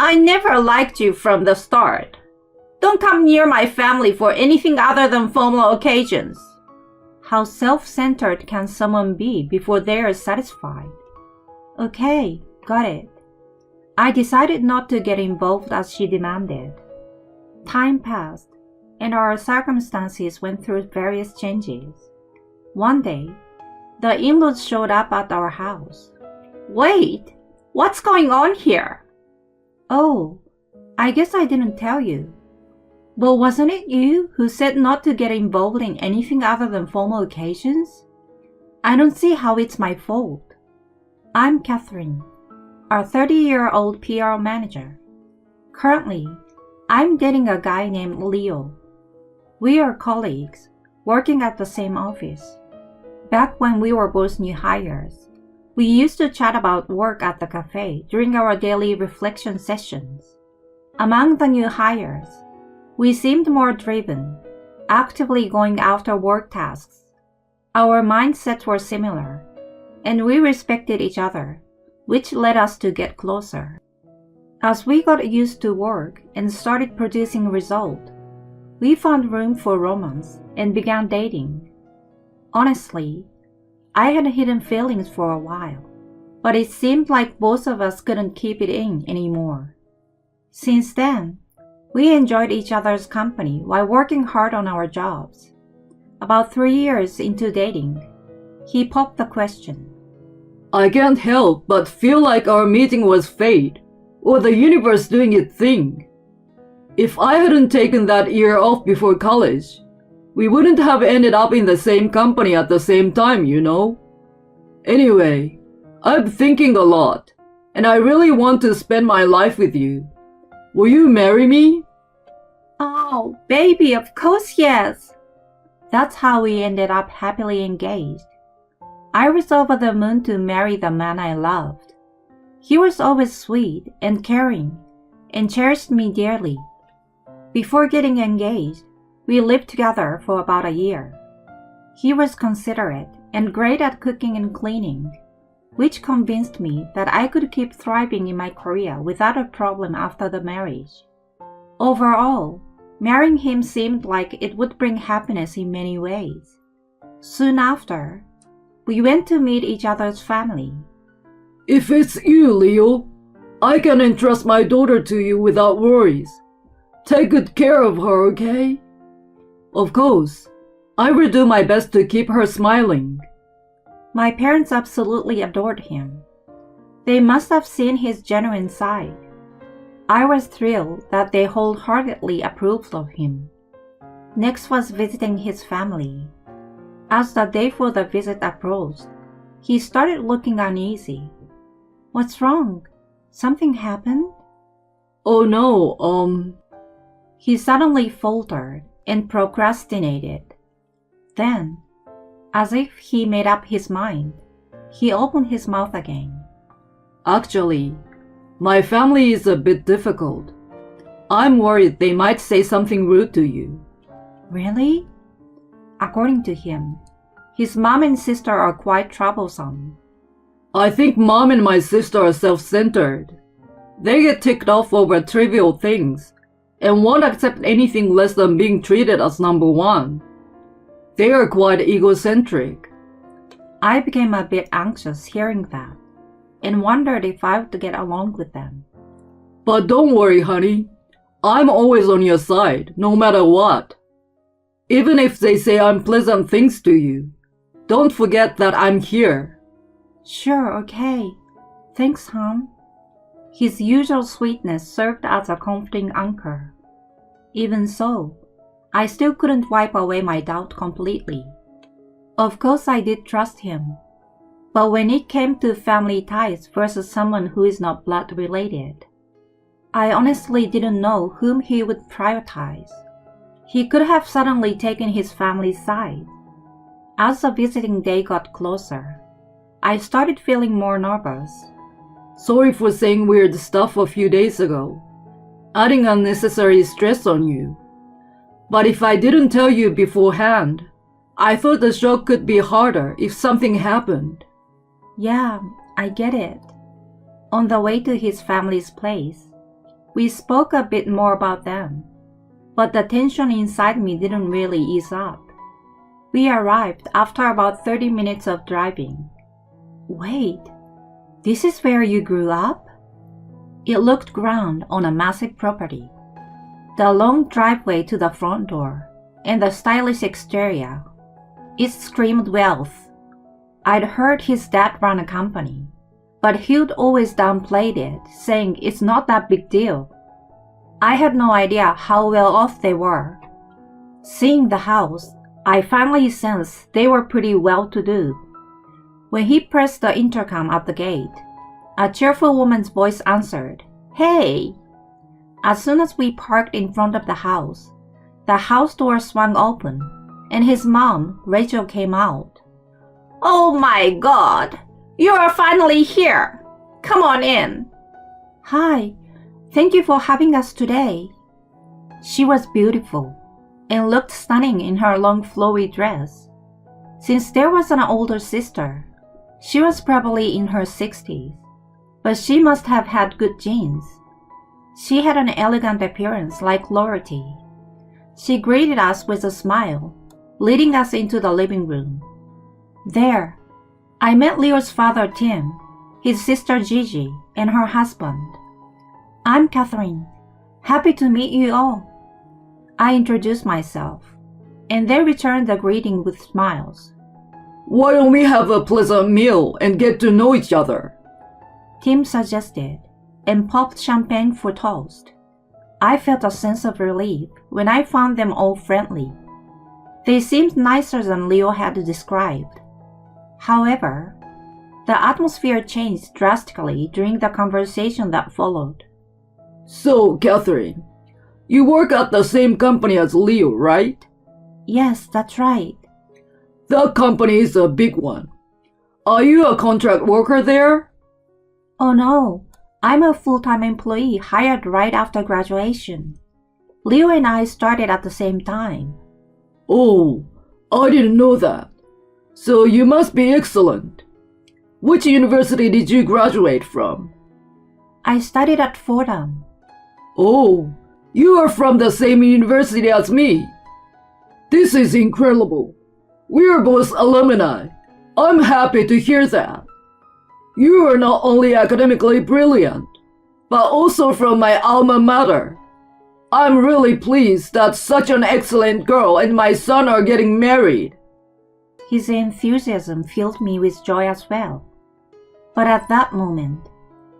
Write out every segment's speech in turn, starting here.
I never liked you from the start. Don't come near my family for anything other than formal occasions. How self-centered can someone be before they are satisfied? Okay, got it. I decided not to get involved as she demanded. Time passed, and our circumstances went through various changes. One day, the in-laws showed up at our house. Wait, what's going on here? Oh, I guess I didn't tell you. But wasn't it you who said not to get involved in anything other than formal occasions? I don't see how it's my fault. I'm Catherine, our 30-year-old PR manager. Currently, I'm dating a guy named Leo. We are colleagues, working at the same office. Back when we were both new hires, we used to chat about work at the cafe during our daily reflection sessions. Among the new hires, we seemed more driven, actively going after work tasks. Our mindsets were similar, and we respected each other, which led us to get closer. As we got used to work and started producing results, we found room for romance and began dating. Honestly, I had hidden feelings for a while, but it seemed like both of us couldn't keep it in anymore. Since then, we enjoyed each other's company while working hard on our jobs. About 3 years into dating, he popped the question. I can't help but feel like our meeting was fate, or the universe doing its thing. If I hadn't taken that year off before college, we wouldn't have ended up in the same company at the same time, you know? Anyway, I'm thinking a lot, and I really want to spend my life with you. Will you marry me? Oh, baby, of course yes. That's how we ended up happily engaged. I was over the moon to marry the man I loved. He was always sweet and caring and cherished me dearly. Before getting engaged, we lived together for about a year. He was considerate and great at cooking and cleaning, which convinced me that I could keep thriving in my career without a problem after the marriage. Overall, marrying him seemed like it would bring happiness in many ways. Soon after, we went to meet each other's family. If it's you, Leo, I can entrust my daughter to you without worries. Take good care of her, okay? Of course, I will do my best to keep her smiling. My parents absolutely adored him. They must have seen his genuine side. I was thrilled that they wholeheartedly approved of him. Next was visiting his family. As the day for the visit approached, he started looking uneasy. What's wrong? Something happened? Oh no, He suddenly faltered and procrastinated. Then, as if he made up his mind, he opened his mouth again. Actually, my family is a bit difficult. I'm worried they might say something rude to you. Really? According to him, his mom and sister are quite troublesome. I think mom and my sister are self-centered. They get ticked off over trivial things and won't accept anything less than being treated as number one. They are quite egocentric. I became a bit anxious hearing that and wondered if I would get along with them. But don't worry, honey. I'm always on your side, no matter what. Even if they say unpleasant things to you, don't forget that I'm here. Sure, okay. Thanks, hon. His usual sweetness served as a comforting anchor. Even so, I still couldn't wipe away my doubt completely. Of course I did trust him, but when it came to family ties versus someone who is not blood related, I honestly didn't know whom he would prioritize. He could have suddenly taken his family's side. As the visiting day got closer, I started feeling more nervous. Sorry for saying weird stuff a few days ago, adding unnecessary stress on you. But if I didn't tell you beforehand, I thought the shock could be harder if something happened. Yeah, I get it. On the way to his family's place, We spoke a bit more about them, but the tension inside me didn't really ease up. We arrived after about 30 minutes of driving. Wait, this is where you grew up? It looked grand on a massive property. The long driveway to the front door and the stylish exterior. It screamed wealth. I'd heard his dad ran a company, but he'd always downplayed it, saying it's not that big deal. I had no idea how well off they were. Seeing the house, I finally sensed they were pretty well-to-do. When he pressed the intercom at the gate, a cheerful woman's voice answered, "Hey!" As soon as we parked in front of the house door swung open, and his mom, Rachel, came out. "Oh my God! You are finally here! Come on in!" "Hi, thank you for having us today." She was beautiful and looked stunning in her long flowy dress. Since there was an older sister, she was probably in her 60s, but she must have had good genes. She had an elegant appearance like royalty. She greeted us with a smile, leading us into the living room. There, I met Leo's father Tim, his sister Gigi, and her husband. "I'm Catherine. Happy to meet you all." I introduced myself, and they returned the greeting with smiles. Why don't we have a pleasant meal and get to know each other? Tim suggested, and popped champagne for toast. I felt a sense of relief when I found them all friendly. They seemed nicer than Leo had described. However, the atmosphere changed drastically during the conversation that followed. So, Catherine, you work at the same company as Leo, right? Yes, that's right. That company is a big one. Are you a contract worker there? Oh no, I'm a full-time employee hired right after graduation. Leo and I started at the same time. Oh, I didn't know that. So you must be excellent. Which university did you graduate from? I studied at Fordham. Oh, you are from the same university as me. This is incredible. We are both alumni. I'm happy to hear that. You are not only academically brilliant, but also from my alma mater. I'm really pleased that such an excellent girl and my son are getting married. His enthusiasm filled me with joy as well. But at that moment,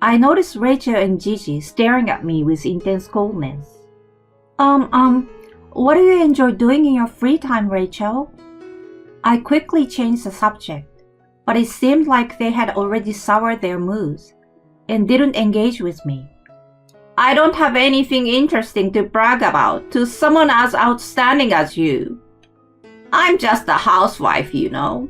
I noticed Rachel and Gigi staring at me with intense coldness. What do you enjoy doing in your free time, Rachel? I quickly changed the subject, but it seemed like they had already soured their moods and didn't engage with me. I don't have anything interesting to brag about to someone as outstanding as you. I'm just a housewife, you know.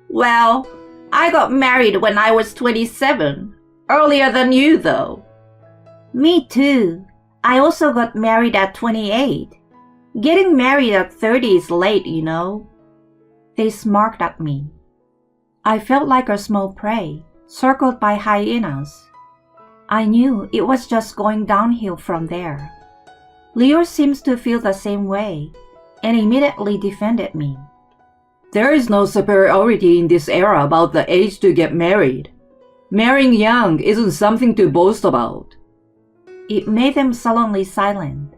Well, I got married when I was 27, earlier than you though. Me too. I also got married at 28. Getting married at 30 is late, you know. They smirked at me. I felt like a small prey, circled by hyenas. I knew it was just going downhill from there. Leo seems to feel the same way, and immediately defended me. There is no superiority in this era about the age to get married. Marrying young isn't something to boast about. It made them sullenly silent.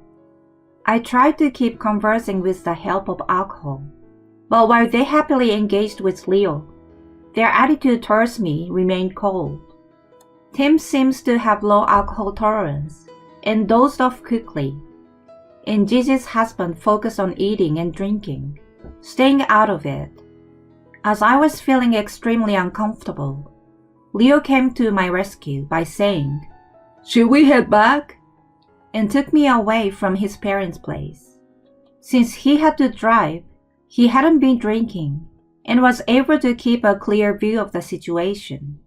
I tried to keep conversing with the help of alcohol, but while they happily engaged with Leo, their attitude towards me remained cold. Tim seems to have low alcohol tolerance and dozed off quickly, and Gigi's husband focused on eating and drinking, staying out of it. As I was feeling extremely uncomfortable, Leo came to my rescue by saying, "Should we head back?" and took me away from his parents' place. Since he had to drive, he hadn't been drinking and was able to keep a clear view of the situation.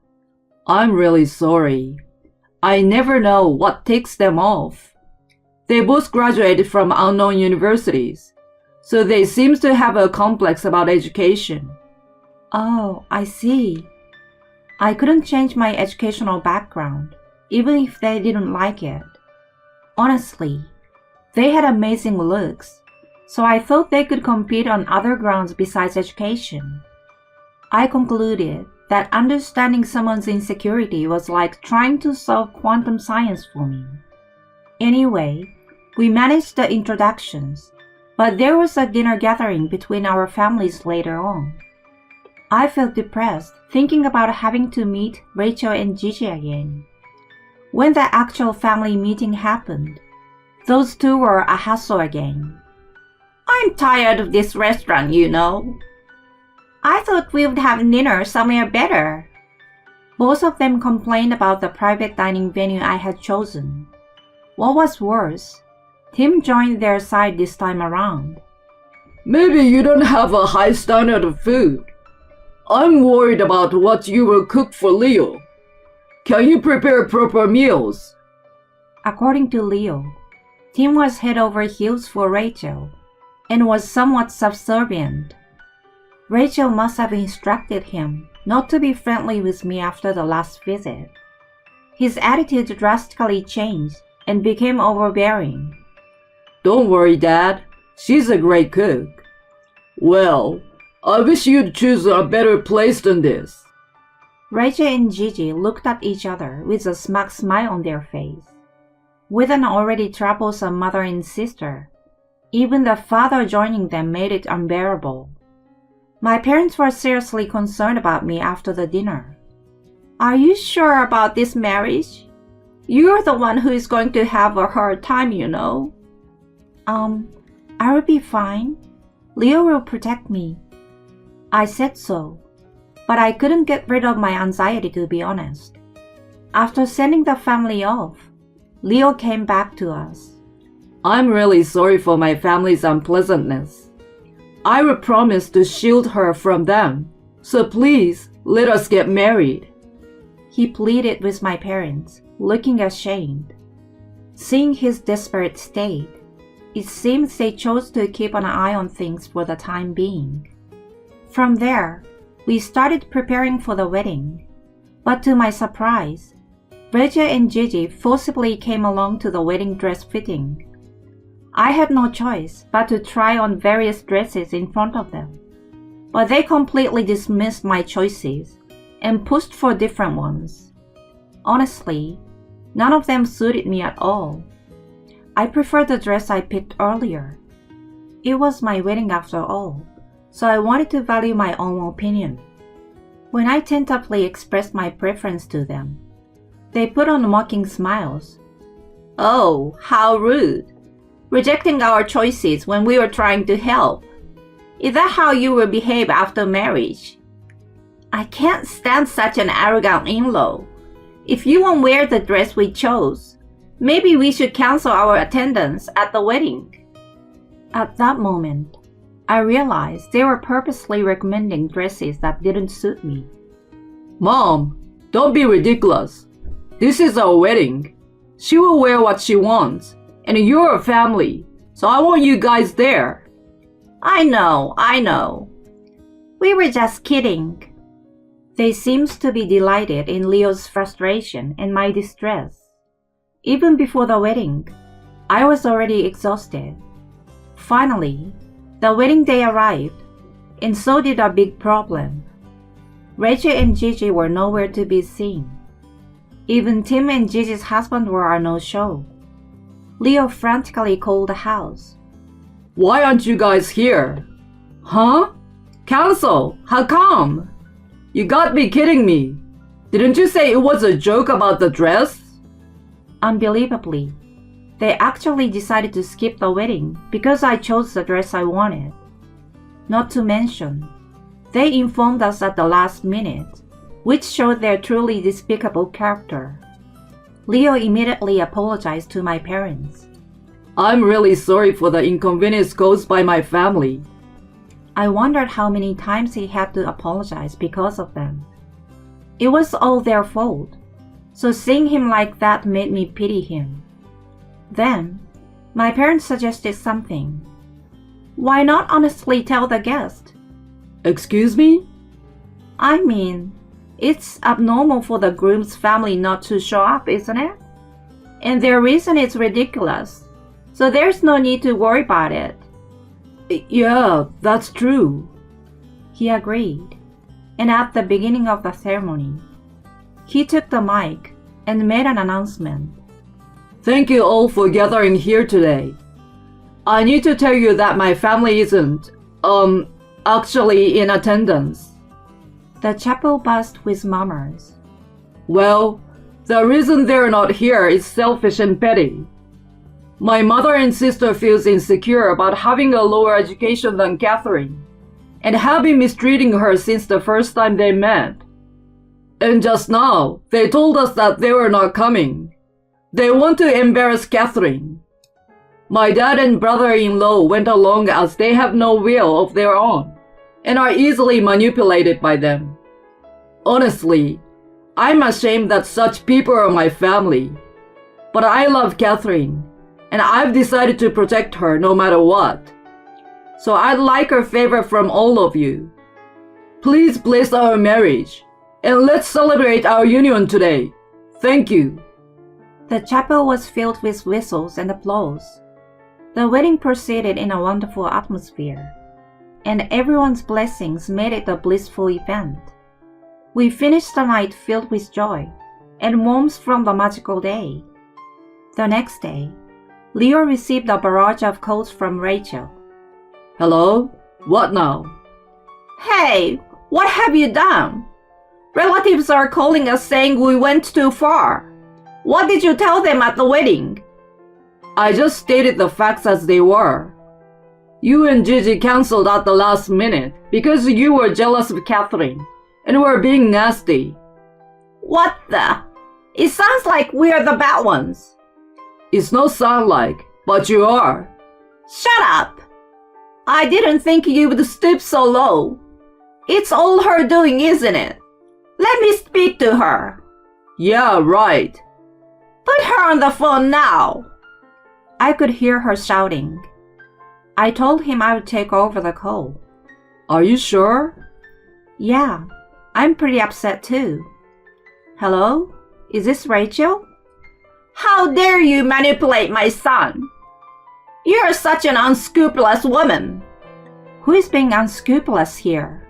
I'm really sorry. I never know what ticks them off. They both graduated from unknown universities, so they seem to have a complex about education. Oh, I see. I couldn't change my educational background, even if they didn't like it. Honestly, they had amazing looks, so I thought they could compete on other grounds besides education. I concluded that understanding someone's insecurity was like trying to solve quantum science for me. Anyway, we managed the introductions, but there was a dinner gathering between our families later on. I felt depressed thinking about having to meet Rachel and Gigi again. When the actual family meeting happened, those two were a hassle again. I'm tired of this restaurant, you know. I thought we would have dinner somewhere better. Both of them complained about the private dining venue I had chosen. What was worse, Tim joined their side this time around. Maybe you don't have a high standard of food. I'm worried about what you will cook for Leo. Can you prepare proper meals? According to Leo, Tim was head over heels for Rachel and was somewhat subservient. Rachel must have instructed him not to be friendly with me after the last visit. His attitude drastically changed and became overbearing. Don't worry, Dad. She's a great cook. Well, I wish you'd choose a better place than this. Rachel and Gigi looked at each other with a smug smile on their face. With an already troublesome mother and sister, even the father joining them made it unbearable. My parents were seriously concerned about me after the dinner. Are you sure about this marriage? You're the one who is going to have a hard time, you know. I will be fine. Leo will protect me. I said so, but I couldn't get rid of my anxiety, to be honest. After sending the family off, Leo came back to us. I'm really sorry for my family's unpleasantness. I will promise to shield her from them, so please let us get married. He pleaded with my parents, looking ashamed. Seeing his desperate state, it seems they chose to keep an eye on things for the time being. From there, we started preparing for the wedding, but to my surprise, Rachel and Gigi forcibly came along to the wedding dress fitting. I had no choice but to try on various dresses in front of them, but they completely dismissed my choices and pushed for different ones. Honestly, none of them suited me at all. I preferred the dress I picked earlier. It was my wedding after all, so I wanted to value my own opinion. When I tentatively expressed my preference to them, they put on mocking smiles. Oh, how rude! Rejecting our choices when we were trying to help. Is that how you will behave after marriage? I can't stand such an arrogant in-law. If you won't wear the dress we chose, maybe we should cancel our attendance at the wedding. At that moment, I realized they were purposely recommending dresses that didn't suit me. Mom, don't be ridiculous. This is our wedding. She will wear what she wants, and you're a family, so I want you guys there. I know. We were just kidding. They seemed to be delighted in Leo's frustration and my distress. Even before the wedding, I was already exhausted. Finally, the wedding day arrived, and so did our big problem. Rachel and Gigi were nowhere to be seen. Even Tim and Gigi's husband were a no-show. Leo frantically called the house. Why aren't you guys here? Huh? Cancel? How come? You got me kidding me. Didn't you say it was a joke about the dress? Unbelievably, they actually decided to skip the wedding because I chose the dress I wanted. Not to mention, they informed us at the last minute, which showed their truly despicable character. Leo immediately apologized to my parents. I'm really sorry for the inconvenience caused by my family. I wondered how many times he had to apologize because of them. It was all their fault, so seeing him like that made me pity him. Then, my parents suggested something. Why not honestly tell the guest? Excuse me? I mean, it's abnormal for the groom's family not to show up, isn't it? and their reason is ridiculous, so there's no need to worry about it. Yeah, that's true. He agreed, and at the beginning of the ceremony, he took the mic and made an announcement. Thank you all for gathering here today. I need to tell you that my family isn't, actually in attendance. The chapel buzzed with murmurs. Well, the reason they're not here is selfish and petty. My mother and sister feels insecure about having a lower education than Catherine, and have been mistreating her since the first time they met. And just now, they told us that they were not coming. They want to embarrass Catherine. My dad and brother-in-law went along as they have no will of their own, and are easily manipulated by them. Honestly, I'm ashamed that such people are my family. But I love Catherine, and I've decided to protect her no matter what. So I'd like a favor from all of you. Please bless our marriage, and let's celebrate our union today. Thank you. The chapel was filled with whistles and applause. The wedding proceeded in a wonderful atmosphere, and everyone's blessings made it a blissful event. We finished the night filled with joy and warmth from the magical day. The next day, Leo received a barrage of calls from Rachel. Hello? What now? Hey, what have you done? Relatives are calling us saying we went too far. What did you tell them at the wedding? I just stated the facts as they were. You and Gigi canceled at the last minute because you were jealous of Catherine and were being nasty. What the? It sounds like we're the bad ones. It's no sound like, but you are. Shut up! I didn't think you would stoop so low. It's all her doing, isn't it? Let me speak to her. Yeah, right. Put her on the phone now. I could hear her shouting. I told him I would take over the call. Are you sure? Yeah, I'm pretty upset too. Hello? Is this Rachel? How dare you manipulate my son? You're such an unscrupulous woman. Who is being unscrupulous here?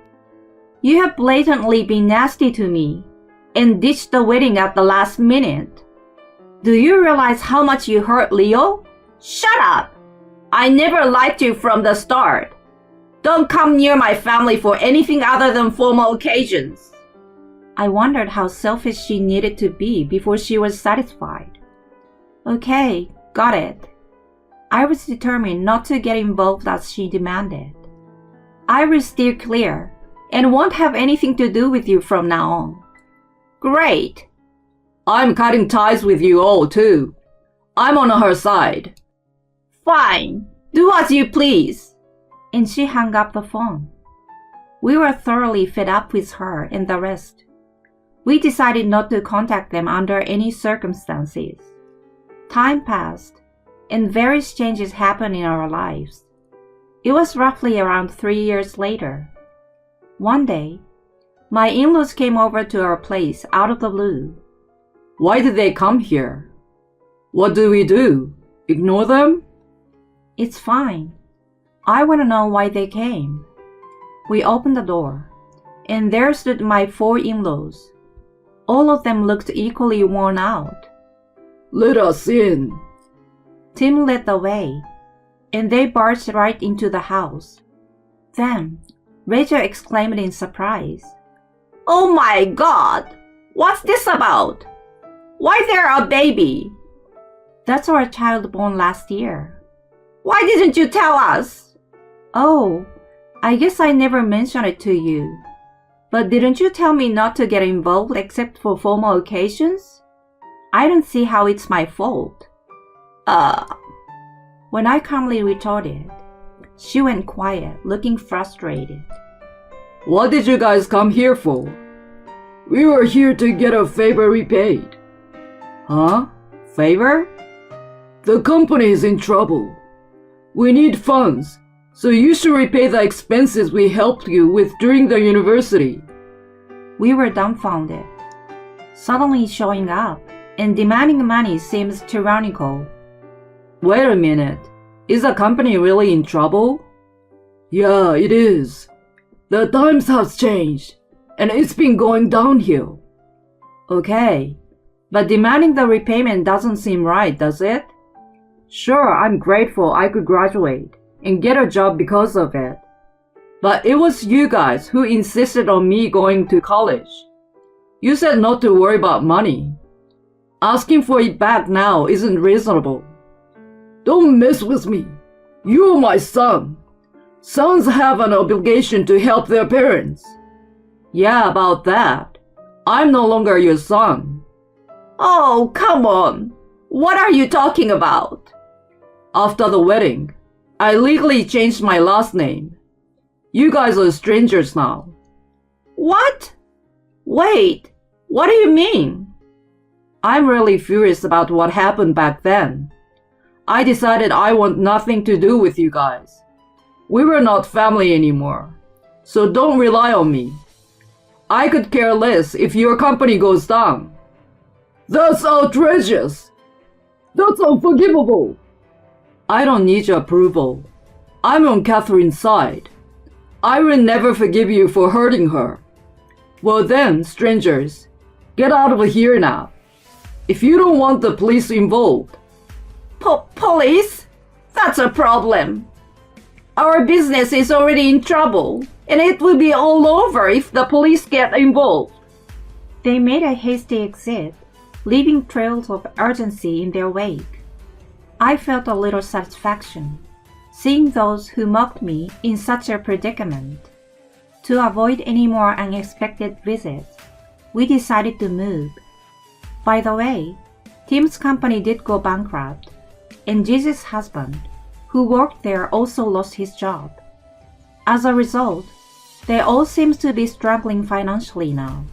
You have blatantly been nasty to me and ditched the wedding at the last minute. Do you realize how much you hurt Leo? Shut up! I never liked you from the start. Don't come near my family for anything other than formal occasions. I wondered how selfish she needed to be before she was satisfied. Okay, got it. I was determined not to get involved as she demanded. I will steer clear and won't have anything to do with you from now on. Great. I'm cutting ties with you all too. I'm on her side. Fine. Do as you please. And she hung up the phone. We were thoroughly fed up with her and the rest. We decided not to contact them under any circumstances. Time passed, and various changes happened in our lives. It was roughly around 3 years later. One day, my in-laws came over to our place out of the blue. Why did they come here? What do we do? Ignore them? It's fine. I want to know why they came. We opened the door, and there stood my 4 in-laws. All of them looked equally worn out. Let us in. Tim led the way, and they barged right into the house. Then, Rachel exclaimed in surprise, "Oh my God! What's this about? Why there a baby?" "That's our child born last year." "Why didn't you tell us?" "Oh, I guess I never mentioned it to you. But didn't you tell me not to get involved except for formal occasions? I don't see how it's my fault." When I calmly retorted, she went quiet, looking frustrated. What did you guys come here for? We were here to get a favor repaid. Huh? Favor? The company is in trouble. We need funds, so you should repay the expenses we helped you with during the university. We were dumbfounded. Suddenly showing up and demanding money seems tyrannical. Wait a minute. Is the company really in trouble? Yeah, it is. The times have changed, and it's been going downhill. Okay, but demanding the repayment doesn't seem right, does it? Sure, I'm grateful I could graduate and get a job because of it. But it was you guys who insisted on me going to college. You said not to worry about money. Asking for it back now isn't reasonable. Don't mess with me. You're my son. Sons have an obligation to help their parents. Yeah, about that. I'm no longer your son. Oh, come on. What are you talking about? After the wedding, I legally changed my last name. You guys are strangers now. What? Wait, what do you mean? I'm really furious about what happened back then. I decided I want nothing to do with you guys. We were not family anymore, so don't rely on me. I could care less if your company goes down. That's outrageous. That's unforgivable. I don't need your approval. I'm on Catherine's side. I will never forgive you for hurting her. Well then, strangers, get out of here now. If you don't want the police involved. Police? That's a problem. Our business is already in trouble, and it will be all over if the police get involved. They made a hasty exit, leaving trails of urgency in their wake. I felt a little satisfaction, seeing those who mocked me in such a predicament. To avoid any more unexpected visits, we decided to move. By the way, Tim's company did go bankrupt, and Gigi's husband, who worked there, also lost his job. As a result, they all seem to be struggling financially now.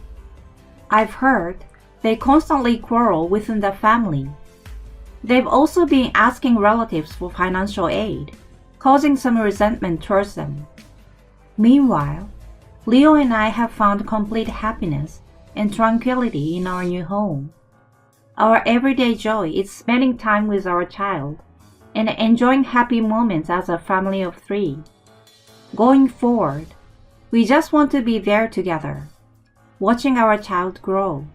I've heard they constantly quarrel within the family. They've also been asking relatives for financial aid, causing some resentment towards them. Meanwhile, Leo and I have found complete happiness and tranquility in our new home. Our everyday joy is spending time with our child and enjoying happy moments as a family of 3. Going forward, we just want to be there together, watching our child grow.